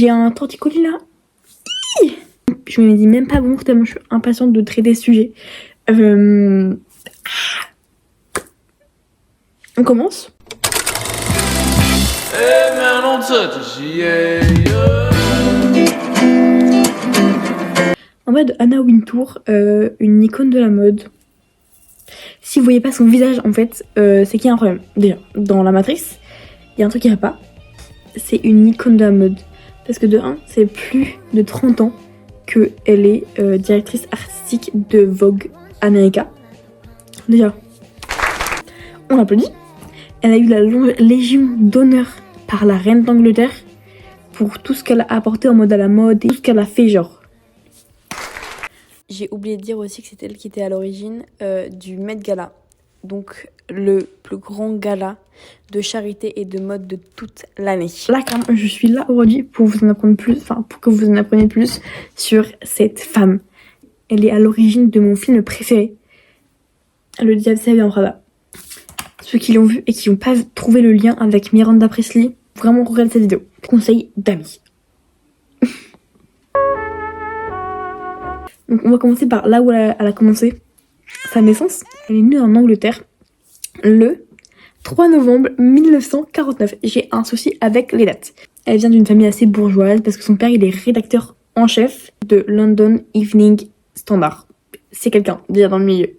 J'ai un torticolis là. Je me dis même pas bonjour tellement je suis impatiente de traiter ce sujet. On commence. En mode Anna Wintour, une icône de la mode. Si vous voyez pas son visage, en fait, c'est qu'il y a un problème. Déjà, dans la matrice, il y a un truc qui va pas. C'est une icône de la mode. Parce que de 1, c'est plus de 30 ans qu'elle est directrice artistique de Vogue America. Déjà, on l'applaudit. Elle a eu la Légion d'honneur par la reine d'Angleterre pour tout ce qu'elle a apporté en mode à la mode et tout ce qu'elle a fait, genre. J'ai oublié de dire aussi que c'était elle qui était à l'origine du Met Gala. Donc le plus grand gala de charité et de mode de toute l'année. Là, quand même, je suis là aujourd'hui pour vous en apprendre plus, pour que vous en appreniez plus sur cette femme. Elle est à l'origine de mon film préféré, Le Diable s'habille en Prada. Ceux qui l'ont vu et qui n'ont pas trouvé le lien avec Miranda Priestly, vraiment regardez cette vidéo. Conseil d'amis. Donc on va commencer par là où elle a commencé sa naissance. Elle est née en Angleterre le 3 novembre 1949. J'ai un souci avec les dates. Elle vient d'une famille assez bourgeoise parce que son père il est rédacteur en chef de London Evening Standard. C'est quelqu'un déjà dans le milieu.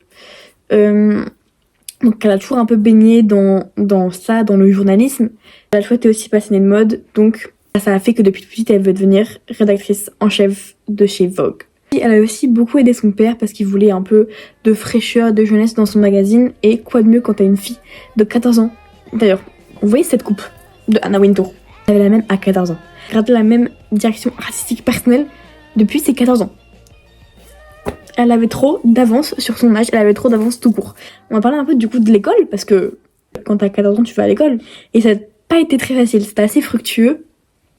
Donc elle a toujours un peu baigné dans le journalisme. Elle a toujours été aussi passionnée de mode, donc ça a fait que depuis toute petite elle veut devenir rédactrice en chef de chez Vogue. Elle a aussi beaucoup aidé son père parce qu'il voulait un peu de fraîcheur, de jeunesse dans son magazine. Et quoi de mieux quand t'as une fille de 14 ans. D'ailleurs, vous voyez cette coupe de Anna Wintour. Elle avait la même à 14 ans. Elle avait la même direction artistique personnelle depuis ses 14 ans. Elle avait trop d'avance sur son âge, elle avait trop d'avance tout court. On va parler un peu du coup de l'école parce que quand t'as 14 ans tu vas à l'école. Et ça n'a pas été très facile, c'était assez fructueux.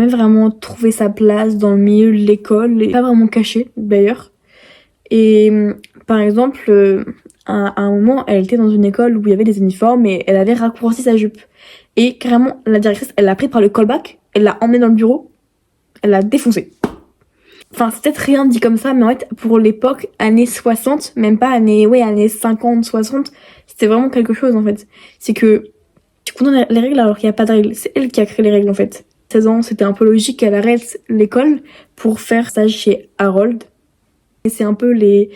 Elle a vraiment trouvé sa place dans le milieu de l'école, et pas vraiment cachée d'ailleurs. Et par exemple, à un moment, elle était dans une école où il y avait des uniformes et elle avait raccourci sa jupe. Et carrément, la directrice, elle l'a pris par le callback, elle l'a emmené dans le bureau, elle l'a défoncé. Enfin, c'est peut-être rien dit comme ça, mais en fait, pour l'époque, années 60, même pas années 50, 60, c'était vraiment quelque chose en fait. C'est que tu condamnes les règles alors qu'il n'y a pas de règles. C'est elle qui a créé les règles en fait. 16 ans, c'était un peu logique qu'elle arrête l'école pour faire stage chez Harold. Et c'est un peu les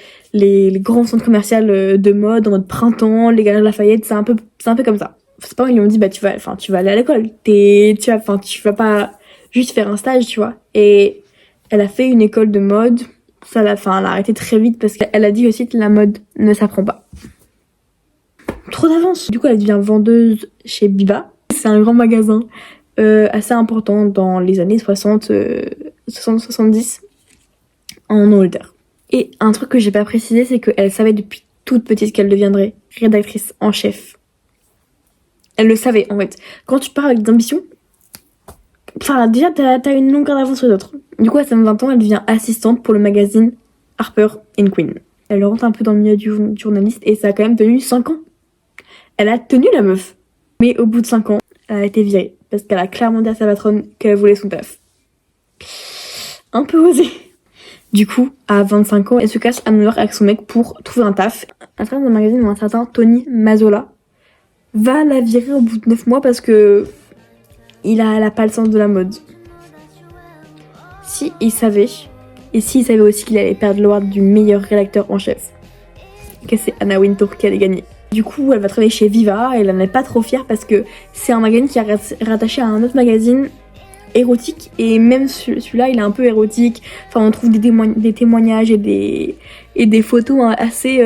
grands centres commerciaux de mode, en mode printemps, les Galeries Lafayette, c'est un peu comme ça. C'est pas, ils lui ont dit, tu vas aller à l'école. Tu vas pas juste faire un stage, tu vois. Et elle a fait une école de mode. Elle a arrêté très vite parce qu'elle a dit aussi que la mode ne s'apprend pas. Trop d'avance. Du coup, elle devient vendeuse chez Biba. C'est un grand magasin assez important dans les années 60-70 en Angleterre. Et un truc que j'ai pas précisé, c'est qu'elle savait depuis toute petite qu'elle deviendrait rédactrice en chef. Elle le savait en fait. Quand tu pars avec des ambitions, déjà t'as une longueur d'avance sur les autres. Du coup à 20 ans, elle devient assistante pour le magazine Harper & Quinn. Elle rentre un peu dans le milieu du journaliste et ça a quand même tenu 5 ans. Elle a tenu la meuf. Mais au bout de 5 ans, elle a été virée. Parce qu'elle a clairement dit à sa patronne qu'elle voulait son taf. Un peu osé. Du coup, à 25 ans, elle se casse à New York avec son mec pour trouver un taf. Elle travaille dans un magazine où un certain Tony Mazzola va la virer au bout de 9 mois parce que elle a pas le sens de la mode. Si il savait, et s'il savait aussi qu'il allait perdre l'award du meilleur rédacteur en chef, que c'est Anna Wintour qui allait gagner. Du coup, elle va travailler chez Viva et elle en est pas trop fière parce que c'est un magazine qui est rattaché à un autre magazine érotique et même celui-là, il est un peu érotique. Enfin, on trouve des témoignages et des photos assez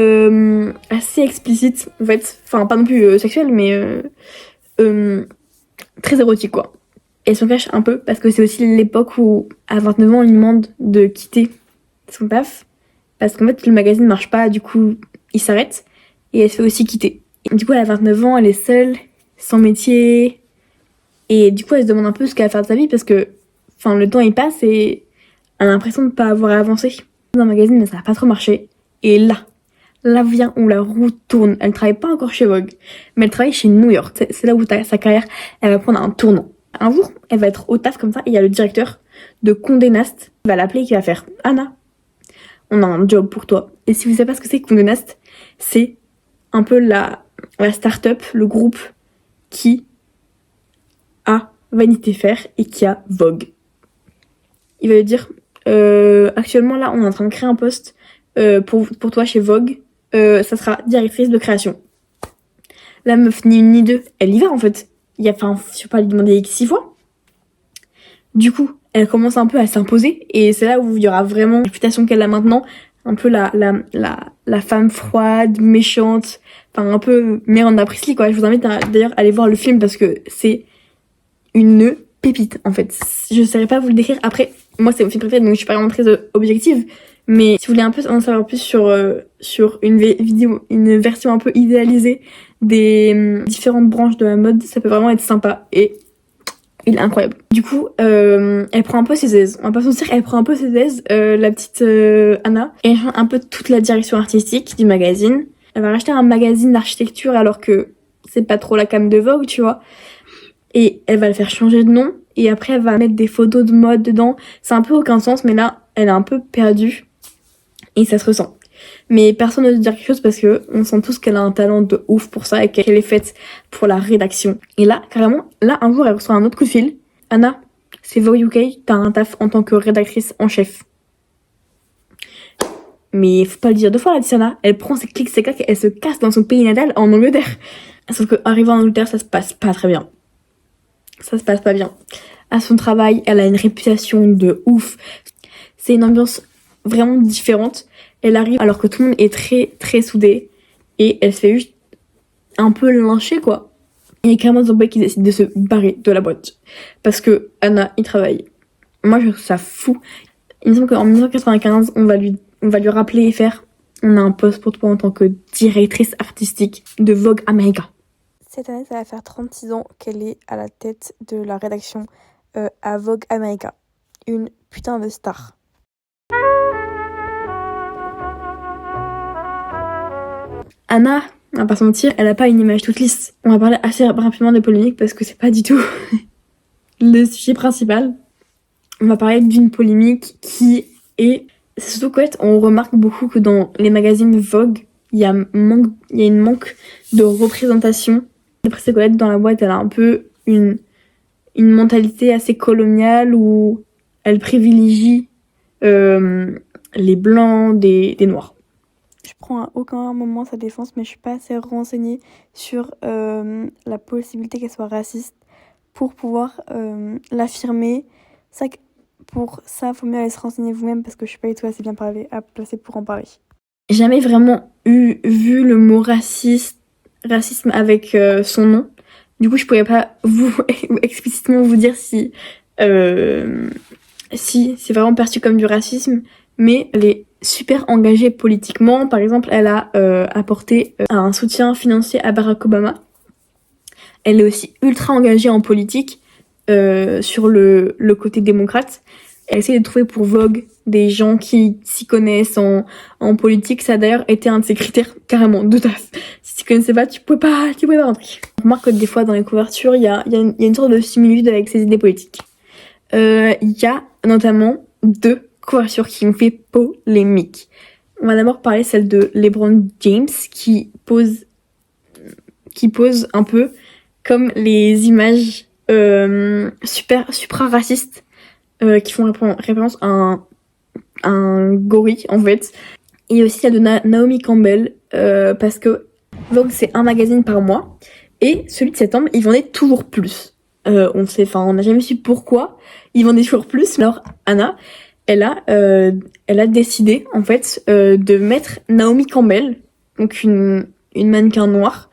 explicites en fait. Enfin, pas non plus sexuelles, mais très érotiques quoi. Et elle s'en cache un peu parce que c'est aussi l'époque où, à 29 ans, on lui demande de quitter son taf parce qu'en fait, le magazine marche pas, du coup, il s'arrête. Et elle se fait aussi quitter. Et du coup, elle a 29 ans, elle est seule, sans métier. Et du coup, elle se demande un peu ce qu'elle va faire de sa vie parce que le temps il passe et elle a l'impression de ne pas avoir avancé. Dans le magazine, mais ça n'a pas trop marché. Et là vient où la roue tourne. Elle ne travaille pas encore chez Vogue, mais elle travaille chez New York. C'est là où sa carrière, elle va prendre un tournant. Un jour, elle va être au taf comme ça et il y a le directeur de Condé Nast. Il va l'appeler et qui va faire Anna, on a un job pour toi. Et si vous savez pas ce que c'est Condé Nast, c'est un peu la start-up, le groupe qui a Vanity Fair et qui a Vogue. Il va lui dire actuellement là on est en train de créer un poste pour toi chez Vogue, ça sera directrice de création. La meuf, ni une ni deux, elle y va en fait. Je vais pas lui demander 6 fois. Du coup, elle commence un peu à s'imposer et c'est là où il y aura vraiment la réputation qu'elle a maintenant, un peu la femme froide, méchante, enfin un peu Miranda Priestly quoi. Je vous invite d'ailleurs à aller voir le film parce que c'est une pépite en fait. Je saurais pas vous le décrire. Après, moi c'est mon film préféré donc je suis pas vraiment très objective. Mais si vous voulez un peu en savoir plus sur une version un peu idéalisée des différentes branches de la mode, ça peut vraiment être sympa et il est incroyable. Du coup, elle prend un peu ses aises. On va pas se mentir, elle prend un peu ses aises, la petite Anna. Et elle change un peu toute la direction artistique du magazine. Elle va racheter un magazine d'architecture alors que c'est pas trop la came de Vogue, tu vois. Et elle va le faire changer de nom. Et après, elle va mettre des photos de mode dedans. C'est un peu aucun sens, mais là, elle est un peu perdue. Et ça se ressent. Mais personne n'ose dire quelque chose parce que on sent tous qu'elle a un talent de ouf pour ça et qu'elle est faite pour la rédaction. Et là, carrément, un jour, elle reçoit un autre coup de fil. Anna, c'est Vogue UK, t'as un taf en tant que rédactrice en chef. Mais faut pas le dire deux fois, la Tiana. Elle prend ses clics, ses claques, et elle se casse dans son pays natal en Angleterre. Sauf que arrivant en Angleterre, ça se passe pas très bien. Ça se passe pas bien. À son travail, elle a une réputation de ouf. C'est une ambiance vraiment différente. Elle arrive alors que tout le monde est très très soudé et elle se fait juste un peu lyncher quoi. Et il y a carrément Zombie qui décide de se barrer de la boîte parce que Anna y travaille. Moi je trouve ça fou. Il me semble qu'en 1995 on va lui rappeler et faire on a un poste pour toi en tant que directrice artistique de Vogue America. Cette année ça va faire 36 ans qu'elle est à la tête de la rédaction à Vogue America. Une putain de star. Anna, on va pas se mentir, elle a pas une image toute lisse. On va parler assez rapidement de polémique parce que c'est pas du tout le sujet principal. On va parler d'une polémique qui est... C'est surtout qu'en fait, on remarque beaucoup que dans les magazines Vogue, il y a une manque de représentation. D'après ses collègues, dans la boîte, elle a un peu une mentalité assez coloniale où elle privilégie les blancs des noirs. Je prends à aucun moment sa défense, mais je suis pas assez renseignée sur la possibilité qu'elle soit raciste pour pouvoir l'affirmer. C'est vrai que pour ça, faut mieux aller se renseigner vous-même parce que je suis pas du tout assez bien placée pour en parler. J'ai jamais vraiment vu le mot racisme avec son nom. Du coup, je pourrais pas explicitement vous dire si c'est vraiment perçu comme du racisme, mais elle est super engagée politiquement. Par exemple, elle a apporté un soutien financier à Barack Obama. Elle est aussi ultra engagée en politique sur le côté démocrate. Elle essaie de trouver pour Vogue des gens qui s'y connaissent en politique. Ça a d'ailleurs été un de ses critères carrément de taf. Si tu connaissais pas, tu pouvais pas rentrer. On remarque que des fois dans les couvertures, il y a une sorte de similitude avec ses idées politiques. Il y a notamment 2 couvertures qui ont fait polémique. On va d'abord parler celle de LeBron James qui pose un peu comme les images supra racistes qui font référence à un gorille en fait. Et aussi celle de Naomi Campbell parce que Vogue c'est un magazine par mois et celui de septembre il vendait toujours plus. On n'a jamais su pourquoi ils vendaient toujours plus. Alors Anna elle a décidé en fait de mettre Naomi Campbell, donc une mannequin noire,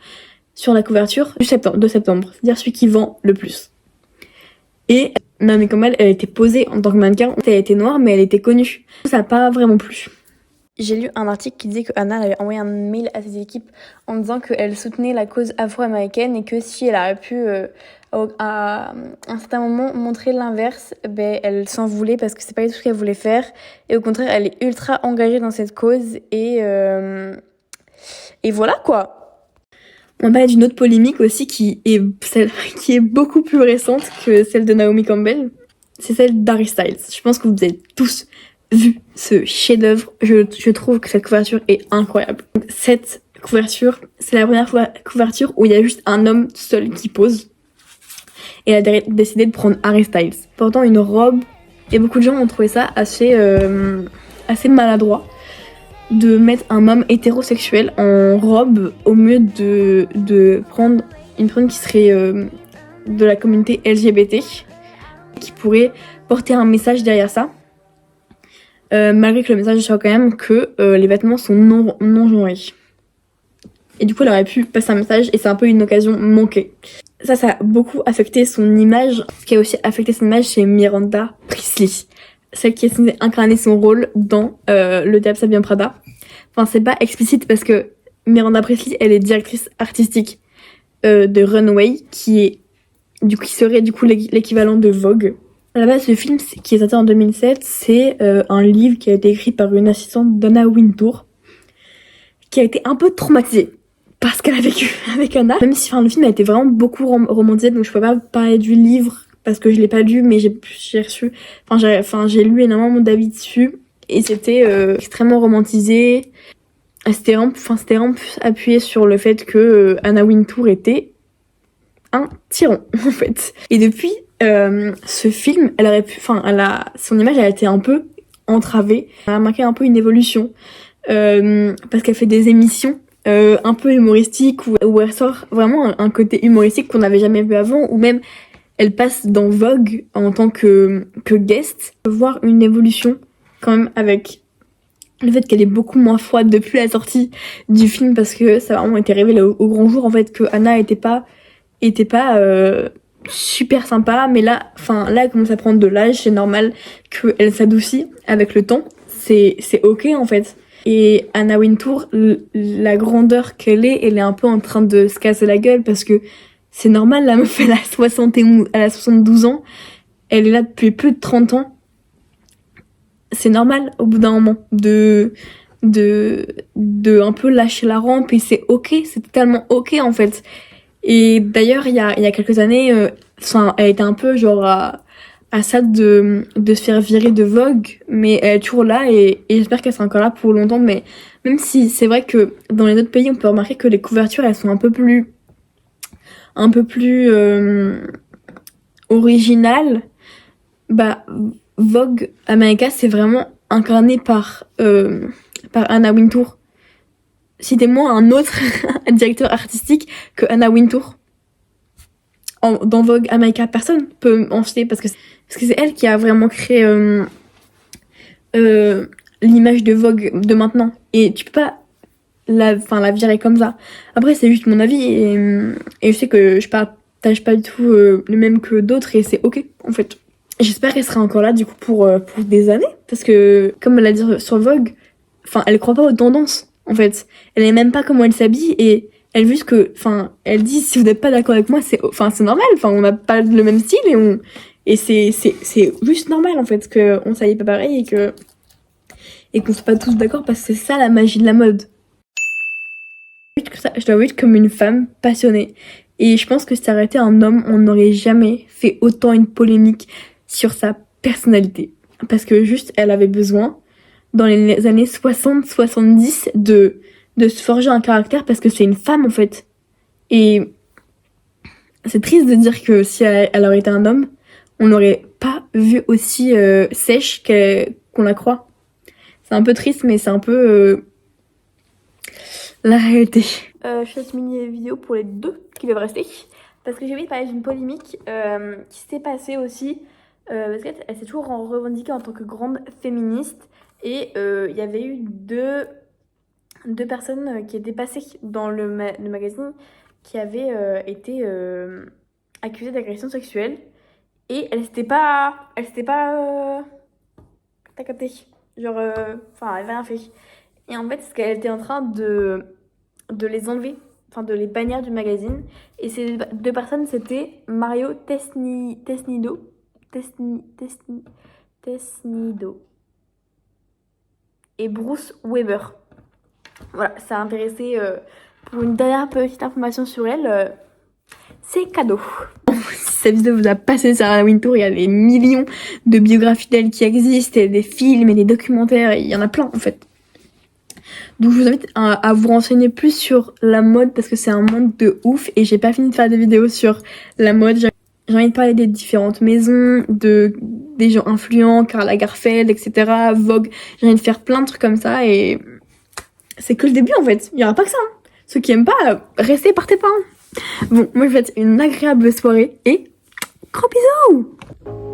sur la couverture de septembre, c'est-à-dire celui qui vend le plus. Et Naomi Campbell, elle était posée en tant que mannequin, elle était noire mais elle était connue. Ça n'a pas vraiment plu. J'ai lu un article qui disait que Anna avait envoyé un mail à ses équipes en disant qu'elle soutenait la cause afro-américaine et que si elle aurait pu à un certain moment montrer l'inverse, elle s'en voulait parce que c'est pas du tout ce qu'elle voulait faire et au contraire elle est ultra engagée dans cette cause et voilà quoi. On va parler d'une autre polémique aussi qui est beaucoup plus récente que celle de Naomi Campbell. c'est celle d'Harry Styles. Je pense que vous avez tous vu ce chef-d'œuvre. Je trouve que cette couverture est incroyable. Donc, cette couverture, c'est la première couverture où il y a juste un homme seul qui pose. Et elle a décidé de prendre Harry Styles, portant une robe. Et beaucoup de gens ont trouvé ça assez maladroit de mettre un homme hétérosexuel en robe au mieux de prendre une personne qui serait de la communauté LGBT, qui pourrait porter un message derrière ça. Malgré que le message soit quand même que les vêtements sont non genrés. Et du coup, elle aurait pu passer un message et c'est un peu une occasion manquée. Ça a beaucoup affecté son image. Ce qui a aussi affecté son image, c'est Miranda Priestly, celle qui a incarné son rôle dans Le Diable s'habille en Prada. Enfin, c'est pas explicite parce que Miranda Priestly, elle est directrice artistique de Runway, qui serait du coup l'équivalent de Vogue. À la base, ce film, qui est sorti en 2007, c'est un livre qui a été écrit par une assistante d'Anna Wintour, qui a été un peu traumatisée parce qu'elle a vécu avec Anna. Même si le film a été vraiment beaucoup romantisé, donc je peux pas parler du livre parce que je l'ai pas lu, mais j'ai lu énormément d'avis dessus et c'était extrêmement romantisé. C'était vraiment appuyé sur le fait que Anna Wintour était un tyran en fait. Et depuis ce film, son image a été un peu entravée. Elle a marqué un peu une évolution parce qu'elle fait des émissions un peu humoristiques où elle sort vraiment un côté humoristique qu'on n'avait jamais vu avant, ou même elle passe dans Vogue en tant que guest. Voir une évolution quand même avec le fait qu'elle est beaucoup moins froide depuis la sortie du film, parce que ça a vraiment été révélé au grand jour en fait que Anna était pas super sympa, mais là elle commence à prendre de l'âge, c'est normal qu'elle s'adoucit avec le temps, c'est ok en fait. Et Anna Wintour, la grandeur qu'elle est, elle est un peu en train de se casser la gueule parce que c'est normal, la meuf elle a 72 ans, elle est là depuis plus de 30 ans. C'est normal au bout d'un moment de un peu lâcher la rampe, et c'est ok, c'est totalement ok en fait. Et d'ailleurs il y a quelques années, elle était un peu genre à ça de se faire virer de Vogue, mais elle est toujours là et j'espère qu'elle sera encore là pour longtemps. Mais même si c'est vrai que dans les autres pays on peut remarquer que les couvertures elles sont un peu plus originales, bah Vogue America c'est vraiment incarné par Anna Wintour. Citez-moi un autre directeur artistique que Anna Wintour. Dans Vogue America, personne peut en citer parce que c'est elle qui a vraiment créé l'image de Vogue de maintenant. Et tu peux pas la virer comme ça. Après, c'est juste mon avis et je sais que je partage pas du tout le même que d'autres et c'est ok en fait. J'espère qu'elle sera encore là du coup pour des années, parce que comme elle a dit sur Vogue, elle croit pas aux tendances en fait. Elle aime même pas comment elle s'habille et elle juste que, elle dit si vous n'êtes pas d'accord avec moi, c'est normal. On n'a pas le même style et c'est juste normal en fait qu'on s'habille pas pareil et qu'on soit pas tous d'accord, parce que c'est ça la magie de la mode. Je dois être comme une femme passionnée. Et je pense que si ça aurait été un homme, on n'aurait jamais fait autant une polémique sur sa personnalité. Parce que juste, elle avait besoin, dans les années 60-70, de se forger un caractère, parce que c'est une femme en fait. Et c'est triste de dire que si elle aurait été un homme, on n'aurait pas vu aussi sèche qu'on la croit. C'est un peu triste, mais c'est un peu la réalité. Je fais cette mini vidéo pour les deux qui doivent rester, parce que j'ai envie de parler d'une polémique qui s'était passée aussi, parce qu'elle s'est toujours revendiquée en tant que grande féministe, et il y avait eu deux personnes qui étaient passées dans le magazine qui avaient été accusées d'agression sexuelle, et elle s'était pas t'as capté, genre elle avait rien fait. Et en fait, ce qu'elle était en train de les enlever, de les bannir du magazine. Et ces deux personnes, c'était Mario Tesnido et Bruce Weber. Voilà, ça a intéressé pour une dernière petite information sur elle. C'est cadeau. cette vidéo vous a passé Sarah Wintour, il y a des millions de biographies d'elle qui existent, et des films et des documentaires, et il y en a plein en fait. Donc je vous invite à vous renseigner plus sur la mode parce que c'est un monde de ouf et j'ai pas fini de faire des vidéos sur la mode. J'ai envie de parler des différentes maisons, des gens influents, Karl Lagerfeld, etc., Vogue. J'ai envie de faire plein de trucs comme ça et c'est que le début en fait. Il y aura pas que ça. Hein. Ceux qui aiment pas, restez, partez pas. Hein. Bon, moi je vous souhaite une agréable soirée et gros bisous!